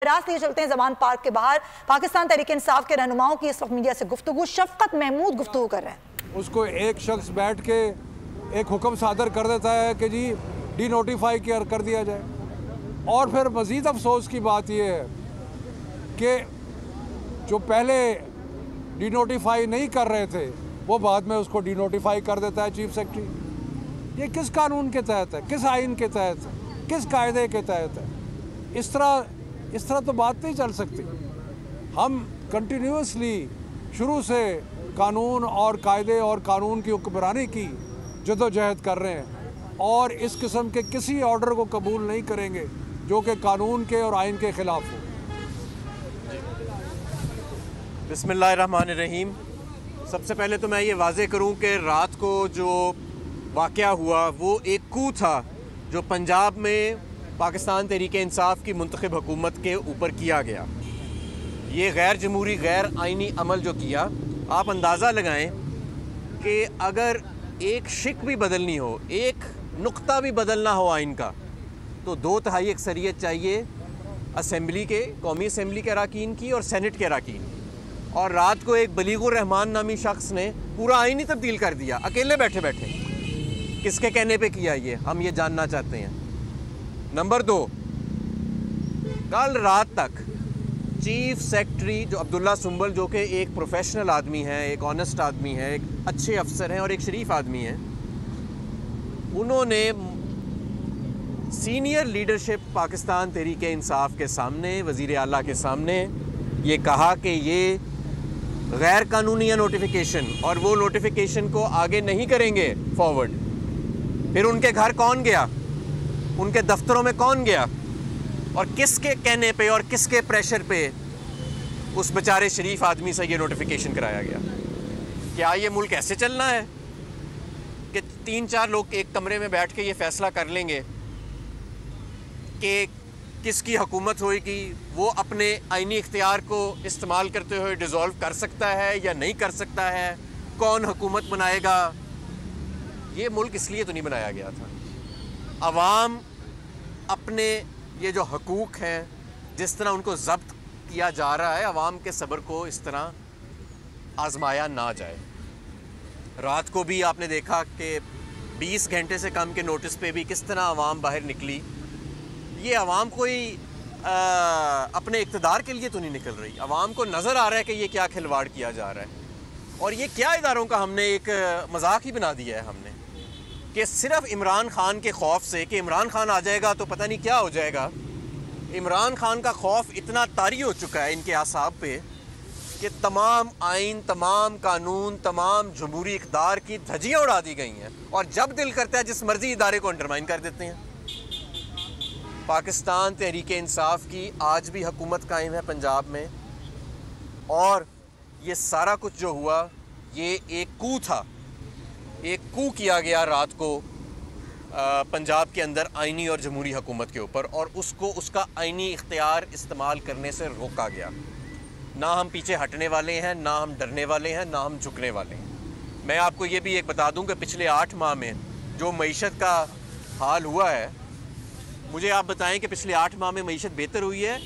रास्ते लिए चलते हैं जमान पार्क के बाहर। पाकिस्तान तहरीक इंसाफ के रहनुमाओं की इस वक्त मीडिया से गुफ्तगू, शफकत महमूद गुफ्तगू कर रहे हैं। उसको एक शख्स बैठ के एक हुक्म सादर कर देता है कि जी डी नोटिफाई कर दिया जाए, और फिर मज़ीद अफसोस की बात यह है कि जो पहले डी नोटिफाई नहीं कर रहे थे वो बाद में उसको डी नोटिफाई कर देता है चीफ सेक्रेटरी। ये किस कानून के तहत है, किस आइन के तहत है, किस कायदे के तहत है? इस तरह तो बात नहीं चल सकती। हम कंटिन्यूसली शुरू से कानून और कायदे और कानून की हुक्मरानी की जदोजहद कर रहे हैं और इस किस्म के किसी ऑर्डर को कबूल नहीं करेंगे जो कि कानून के और आइन के ख़िलाफ़ हो। बिस्मिल्लाहिर्रहमानिर्रहीम। सबसे पहले तो मैं ये वाज़े करूं कि रात को जो वाक़या हुआ वो एक कू था जो पंजाब में पाकिस्तान तहरीक इंसाफ की मुंतखब हुकूमत के ऊपर किया गया। ये गैर जमहूरी गैर आइनी अमल जो किया, आप अंदाज़ा लगाएं कि अगर एक शिक भी बदलनी हो, एक नुक्ता भी बदलना हो आइन का, तो 2/3 अक्सरियत चाहिए असम्बली के, कौमी असम्बली के अराकीन की और सेनेट के अराकीन। और रात को एक बलीगुर रहमान नामी शख्स ने पूरा आइन ही तब्दील कर दिया, अकेले बैठे बैठे। किसके कहने पे किया ये, हम ये जानना चाहते हैं। नंबर 2, कल रात तक चीफ सेक्रेटरी जो अब्दुल्ला सुंबल, जो कि एक प्रोफेशनल आदमी है, एक ऑनेस्ट आदमी है, एक अच्छे अफसर हैं और एक शरीफ आदमी हैं, उन्होंने सीनियर लीडरशिप पाकिस्तान तहरीक इंसाफ के सामने, वज़ीर आला के सामने ये कहा कि ये गैर कानूनी है नोटिफिकेशन और वो नोटिफिकेशन को आगे नहीं करेंगे फॉरवर्ड। फिर उनके घर कौन गया, उनके दफ्तरों में कौन गया और किसके कहने पे और किसके प्रेशर पे उस बेचारे शरीफ आदमी से ये नोटिफिकेशन कराया गया? क्या ये मुल्क ऐसे चलना है कि 3-4 लोग एक कमरे में बैठ के ये फैसला कर लेंगे कि किसकी हुकूमत होएगी, वो अपने आइनी इख्तियार को इस्तेमाल करते हुए डिज़ोल्व कर सकता है या नहीं कर सकता है, कौन हुकूमत बनाएगा? ये मुल्क इसलिए तो नहीं बनाया गया था। अवाम अपने ये जो हकूक़ हैं, जिस तरह उनको ज़ब्त किया जा रहा है, अवाम के सब्र को इस तरह आजमाया ना जाए। रात को भी आपने देखा कि 20 घंटे से कम के नोटिस पे भी किस तरह अवाम बाहर निकली। ये अवाम कोई अपने इक़्तिदार के लिए तो नहीं निकल रही। अवाम को नज़र आ रहा है कि ये क्या खिलवाड़ किया जा रहा है और ये क्या इदारों का हमने एक मजाक ही बना दिया है हमने, कि सिर्फ इमरान खान के खौफ से कि इमरान खान आ जाएगा तो पता नहीं क्या हो जाएगा। इमरान खान का खौफ इतना तारी हो चुका है इनके आसाब पे कि तमाम आइन, तमाम कानून, तमाम जमहूरी इक़्तिदार की धज्जियाँ उड़ा दी गई हैं और जब दिल करता है जिस मर्जी इदारे को अंडरमाइन कर देते हैं। पाकिस्तान तहरीक इंसाफ की आज भी हुकूमत कायम है पंजाब में और ये सारा कुछ जो हुआ ये एक कू था, एक कू किया गया रात को पंजाब के अंदर आइनी और जमहूरी हुकूमत के ऊपर और उसको उसका आइनी इख्तियार इस्तेमाल करने से रोका गया। ना हम पीछे हटने वाले हैं, ना हम डरने वाले हैं, ना हम झुकने वाले हैं। मैं आपको ये भी एक बता दूं कि पिछले 8 माह में जो मईशत का हाल हुआ है, मुझे आप बताएं कि पिछले 8 माह में मईशत बेहतर हुई है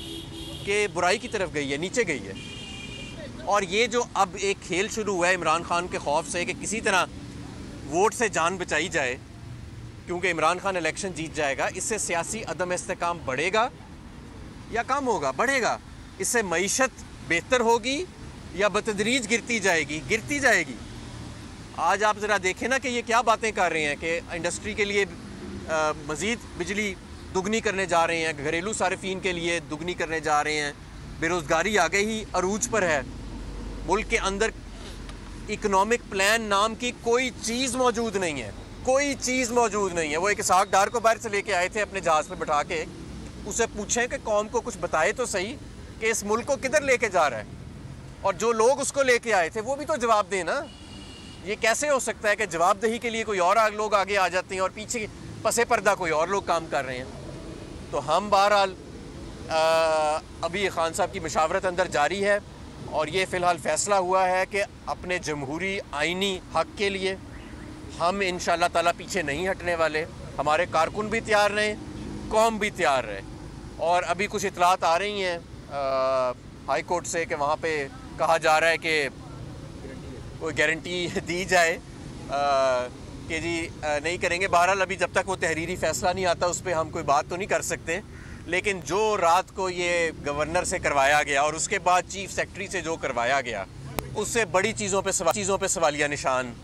कि बुराई की तरफ गई है, नीचे गई है? और ये जो अब एक खेल शुरू हुआ है इमरान खान के खौफ से कि किसी तरह वोट से जान बचाई जाए क्योंकि इमरान खान इलेक्शन जीत जाएगा, इससे सियासी अदम इस्तेकाम बढ़ेगा या कम होगा? बढ़ेगा। इससे मईशत बेहतर होगी या बतदरीज गिरती जाएगी? गिरती जाएगी। आज आप ज़रा देखें ना कि ये क्या बातें कर रहे हैं कि इंडस्ट्री के लिए मज़ीद बिजली दुगनी करने जा रहे हैं, घरेलू सारिफीन के लिए दुगनी करने जा रहे हैं, बेरोज़गारी आगे ही अरूज पर है, मुल्क के अंदर इकनॉमिक प्लान नाम की कोई चीज़ मौजूद नहीं है, कोई चीज़ मौजूद नहीं है। वो एक इसहाक डार को बाहर से लेके आए थे अपने जहाज़ पे बिठा के, उसे पूछें कि कौम को कुछ बताए तो सही कि इस मुल्क को किधर लेके जा रहा है, और जो लोग उसको लेके आए थे वो भी तो जवाब दें ना। ये कैसे हो सकता है कि जवाबदेही के लिए कोई और लोग आगे आ जाते हैं और पीछे पसे पर्दा कोई और लोग काम कर रहे हैं? तो हम बहरहाल अभी खान साहब की मशावरत अंदर जारी है और ये फ़िलहाल फ़ैसला हुआ है कि अपने जमहूरी आइनी हक़ के लिए हम इंशाअल्लाह ताला पीछे नहीं हटने वाले। हमारे कारकुन भी तैयार रहें, कौम भी तैयार रहे। और अभी कुछ इतलात आ रही हैं हाई कोर्ट से कि वहाँ पे कहा जा रहा है कि कोई गारंटी दी जाए कि जी नहीं करेंगे। बहरहाल अभी जब तक वो तहरीरी फ़ैसला नहीं आता उस पर हम कोई बात तो नहीं कर सकते, लेकिन जो रात को ये गवर्नर से करवाया गया और उसके बाद चीफ सेक्रेटरी से जो करवाया गया, उससे बड़ी चीज़ों पे सवालिया निशान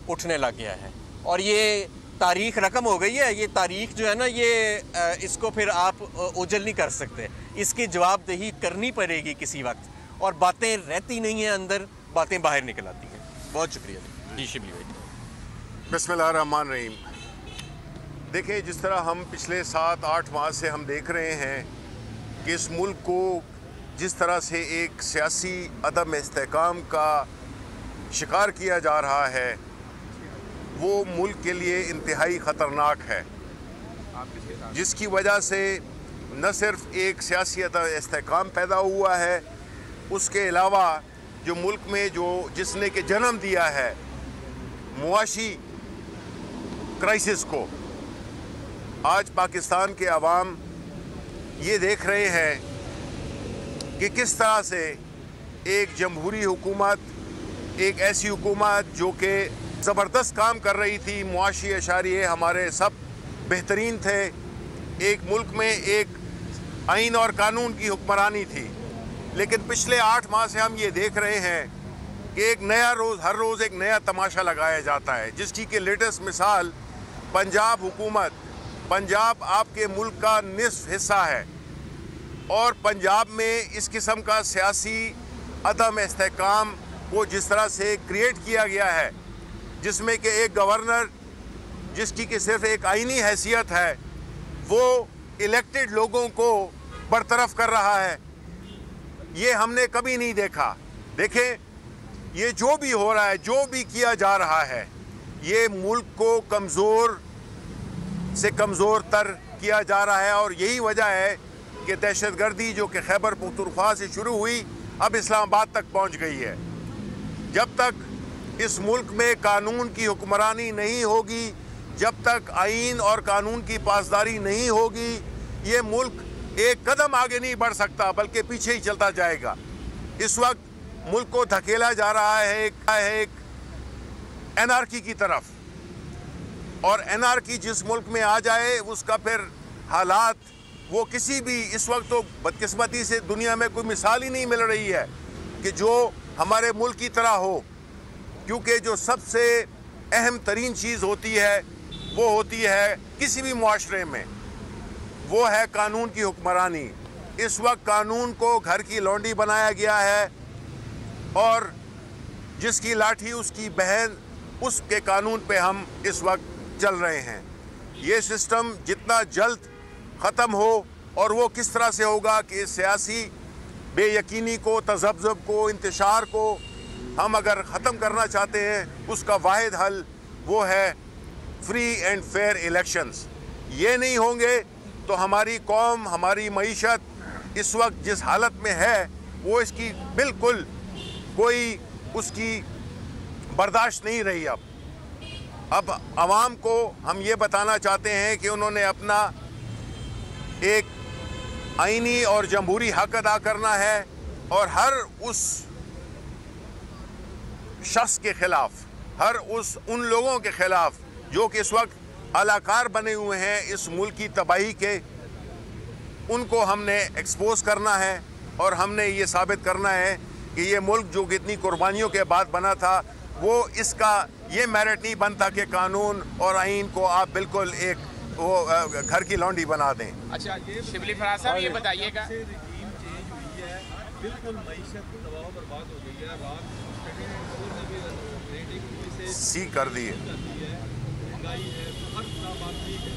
उठने लग गया है। और ये तारीख़ रकम हो गई है। ये तारीख़ जो है ना, ये इसको फिर आप ओझल नहीं कर सकते, इसकी जवाबदेही करनी पड़ेगी किसी वक्त, और बातें रहती नहीं हैं अंदर, बातें बाहर निकल आती हैं। बहुत शुक्रिया जी शिबली भाई। बिस्मिल्लाहिर्रहमानिर्रहीम। देखिए, जिस तरह हम पिछले 7-8 माह से हम देख रहे हैं कि इस मुल्क को जिस तरह से एक सियासी अदम इस्तेहकाम का शिकार किया जा रहा है, वो मुल्क के लिए इंतहाई ख़तरनाक है, जिसकी वजह से न सिर्फ एक सियासी अदम इस्तेहकाम पैदा हुआ है, उसके अलावा जो मुल्क में जिसने के जन्म दिया है मुआशी क्राइसिस को, आज पाकिस्तान के अवाम ये देख रहे हैं कि किस तरह से एक जमहूरी हुकूमत, एक ऐसी हुकूमत जो कि ज़बरदस्त काम कर रही थी, मुआशी अशारिये हमारे सब बेहतरीन थे, एक मुल्क में एक आइन और कानून की हुक्मरानी थी, लेकिन पिछले 8 माह से हम ये देख रहे हैं कि एक नया रोज़, हर रोज़ एक नया तमाशा लगाया जाता है, जिसकी कि लेटेस्ट मिसाल पंजाब हुकूमत। पंजाब आपके मुल्क का निस्फ हिस्सा है, और पंजाब में इस किस्म का सियासी अदम इस्तेहकाम को जिस तरह से क्रिएट किया गया है, जिसमें कि एक गवर्नर जिसकी कि सिर्फ एक आईनी हैसियत है, वो इलेक्टेड लोगों को बरतरफ कर रहा है, ये हमने कभी नहीं देखा। देखें, ये जो भी हो रहा है, जो भी किया जा रहा है, ये मुल्क को कमज़ोर से कमज़ोर तर किया जा रहा है, और यही वजह है कि दहशतगर्दी जो कि खैबर पख्तूनख्वा से शुरू हुई अब इस्लामाबाद तक पहुंच गई है। जब तक इस मुल्क में कानून की हुक्मरानी नहीं होगी, जब तक आइन और कानून की पासदारी नहीं होगी, ये मुल्क एक कदम आगे नहीं बढ़ सकता, बल्कि पीछे ही चलता जाएगा। इस वक्त मुल्क को धकेला जा रहा है एक एनार्की की तरफ, और एनार्की जिस मुल्क में आ जाए उसका फिर हालात, वो किसी भी, इस वक्त तो बदकिस्मती से दुनिया में कोई मिसाल ही नहीं मिल रही है कि जो हमारे मुल्क की तरह हो, क्योंकि जो सबसे अहम तरीन चीज़ होती है वो होती है किसी भी मुआशरे में, वो है कानून की हुक्मरानी। इस वक्त कानून को घर की लौंडी बनाया गया है, और जिसकी लाठी उसकी बहन, उसके कानून पे हम इस वक्त चल रहे हैं। ये सिस्टम जितना जल्द ख़त्म हो, और वो किस तरह से होगा कि सियासी बेयकीनी को, तज़ब्ज़ुब को, इंतशार को हम अगर ख़त्म करना चाहते हैं, उसका वाहिद हल वो है फ्री एंड फेयर इलेक्शंस। ये नहीं होंगे तो हमारी कौम, हमारी मईशत इस वक्त जिस हालत में है, वो इसकी बिल्कुल कोई उसकी बर्दाश्त नहीं रही। अब आवाम को हम ये बताना चाहते हैं कि उन्होंने अपना एक आईनी और जमहूरी हक अदा करना है, और हर उस शख्स के ख़िलाफ़, हर उन लोगों के ख़िलाफ़ जो कि इस वक्त अलाकार बने हुए हैं इस मुल्क की तबाही के, उनको हमने एक्सपोज करना है, और हमने ये साबित करना है कि ये मुल्क जो कितनी कुर्बानियों के बाद बना था, वो इसका ये मेरिट नहीं बनता कि कानून और आइन को आप बिल्कुल एक वो घर की लौंडी बना दें। अच्छा, शिबली फराज साहब ये बताइएगा, बिल्कुल मईशत दबाव बर्बाद हो गई है, सी कर दिए, महंगाई है, हर बात ठीक है।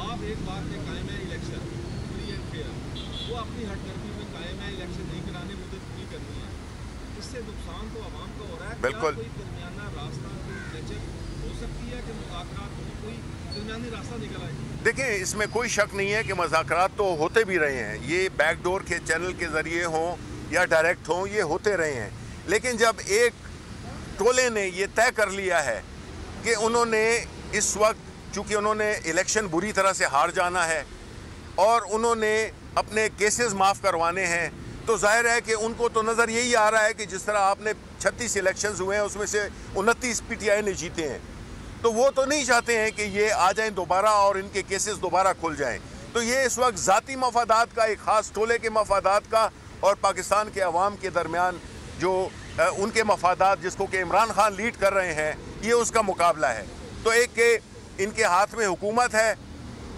आप एक बात में कायम है इलेक्शन फ्री एंड फेयर, वो अपनी हटदर्मी में कायम है, इलेक्शन नहीं कराने, मुद्दत पूरी करनी है। इससे नुकसान तो आवाम का हो रहा है। बिल्कुल। कोई दरमियाना रास्ता, कोई लचक हो सकती है कि मुज़ाकरात हो, कोई दरमियानी रास्ता निकल आए? देखिए, इसमें कोई शक नहीं है कि मुज़ाकरात तो होते भी रहे हैं, ये बैकडोर के चैनल के ज़रिए हों या डायरेक्ट हों, ये होते रहे हैं। लेकिन जब एक टोले ने ये तय कर लिया है कि उन्होंने इस वक्त, चूँकि उन्होंने इलेक्शन बुरी तरह से हार जाना है, और उन्होंने अपने केसेस माफ़ करवाने हैं, तो जाहिर है कि उनको तो नज़र यही आ रहा है कि जिस तरह आपने 36 इलेक्शंस हुए हैं उसमें से 29 PTI ने जीते हैं, तो वो तो नहीं चाहते हैं कि ये आ जाएं दोबारा और इनके केसेस दोबारा खुल जाएं। तो ये इस वक्त ज़ाती मफादात का, एक ख़ास टोले के मफादात का और पाकिस्तान के अवाम के दरमियान जो उनके मफादात जिसको कि इमरान खान लीड कर रहे हैं, ये उसका मुकाबला है। तो एक के इनके हाथ में हुकूमत है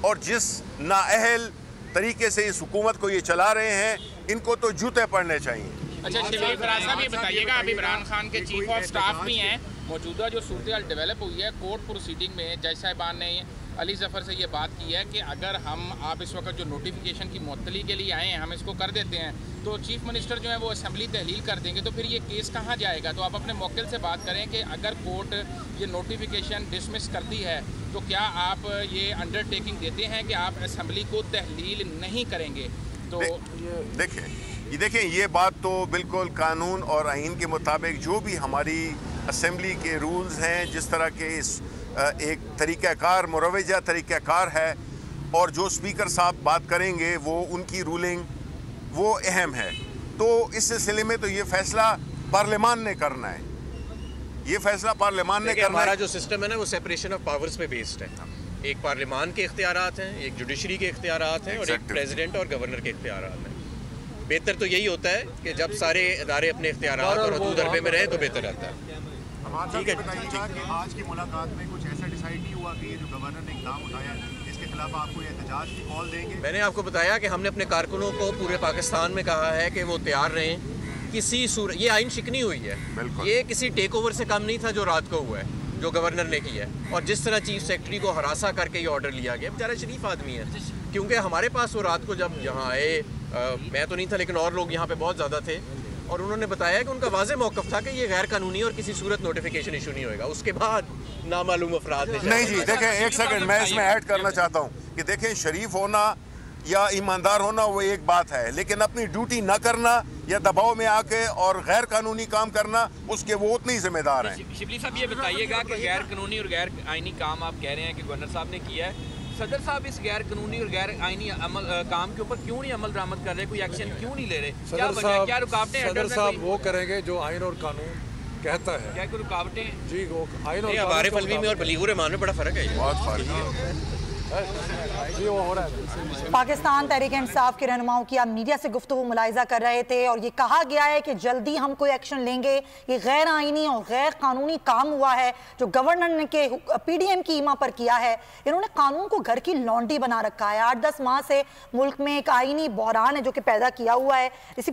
और जिस नाअहल तरीके से इस हुकूमत को ये चला रहे हैं, इनको तो जूते पड़ने चाहिए। अच्छा शिबली फराज साहब, ये बताइएगा, अभी इमरान खान के चीफ ऑफ स्टाफ भी हैं, मौजूदा जो सूरत डेवलप हुई है कोर्ट प्रोसीडिंग में, जज साहिबान ने अली जफ़र से ये बात की है कि अगर आप इस वक्त जो नोटिफिकेशन की मुअत्तली के लिए आए हैं, हम इसको कर देते हैं तो चीफ मिनिस्टर जो है वो असेंबली तहलील कर देंगे, तो फिर ये केस कहाँ जाएगा? तो आप अपने मौक़िल से बात करें कि अगर कोर्ट ये नोटिफिकेशन डिसमिस करती है तो क्या आप ये अंडरटेकिंग देते हैं कि आप असेंबली को तहलील नहीं करेंगे? तो देखें ये बात तो बिल्कुल कानून और आइन के मुताबिक जो भी हमारी असेंबली के रूल्स हैं, जिस तरह के इस एक तरीक़ाकार मुरवजा तरीक़ाकार है और जो स्पीकर साहब बात करेंगे वो उनकी रूलिंग वो अहम है। तो इस सिलसिले में तो ये फ़ैसला पार्लियामान ने करना है, ये फ़ैसला पार्लियामान ने करना है। हमारा जो सिस्टम है ना वो सेपरेशन ऑफ पावर्स पे बेस्ड है। एक पार्लियामान के इख्तियारात हैं, एक जुडिशरी के इख्तियारात हैं और एक प्रेसिडेंट और गवर्नर के इख्तियारात हैं। बेहतर तो यही होता है कि जब सारे इदारे अपने इख्तियारात और हदूद अरबे में रहे तो बेहतर रहता है। ठीक है, बताइएगा कि आज की मुलाकात में कुछ ऐसा डिसाइड नहीं हुआ कि ये जो गवर्नर ने इक़दाम उठाया है इसके खिलाफ आपको एहतजाज की कॉल देंगे? मैंने आपको बताया कि हमने अपने कारकुनों को पूरे पाकिस्तान में कहा है कि वो तैयार रहें किसी सूरत। ये आइन शिकनी हुई है, ये किसी टेक ओवर से कम नहीं था जो रात को हुआ है, जो गवर्नर ने किया है। और जिस तरह चीफ सेक्रेटरी को हरासा करके ये ऑर्डर लिया गया, बेचारा शरीफ आदमी है, क्योंकि हमारे पास वो रात को जब यहाँ आए, मैं तो नहीं था लेकिन और लोग यहाँ पे बहुत ज़्यादा थे, और उन्होंने बताया कि उनका वाज़ेह मौक़िफ़ था कि ये गैर कानूनी और किसी सूरत नोटिफिकेशन इशू नहीं होएगा। उसके बाद नामालूम अफराद ने नहीं जी, देखें एक सेकंड, मैं इसमें ऐड करना चाहता हूँ कि देखें शरीफ होना या ईमानदार होना वो एक बात है, लेकिन अपनी ड्यूटी ना करना या दबाव में आके और गैर कानूनी काम करना उसके वो उतने ही जिम्मेदार हैं। शिबली साहब ये बताइएगा कि गैर कानूनी और गैर आइनी काम आप कह रहे हैं कि गवर्नर साहब ने किया है, सदर साहब इस गैर कानूनी और गैर आइनी काम के ऊपर क्यों नहीं अमल दरामद कर रहे, कोई एक्शन क्यों नहीं ले रहे? क्या वजह है, क्या रुकावटें? सदर साहब वो करेंगे जो आइन और कानून कहता है। क्या कोई रुकावटें? जी वो आइन और हमारे फलवी में और बलीगुर रहमान में बड़ा फ़र्क है, बहुत फ़र्क है। पाकिस्तान तहरीक इंसाफ के रहनुमाओं की आप मीडिया से गुफ्तगू मुलाहिजा कर रहे थे और ये कहा गया है कि जल्दी हम कोई एक्शन लेंगे, ये गैर आइनी और गैर कानूनी काम हुआ है जो गवर्नर ने के PDM की ईमा पर किया है। इन्होंने कानून को घर की लॉन्ड्री बना रखा है। 8-10 माह से मुल्क में एक आइनी बहरान है जो कि पैदा किया हुआ है। इसी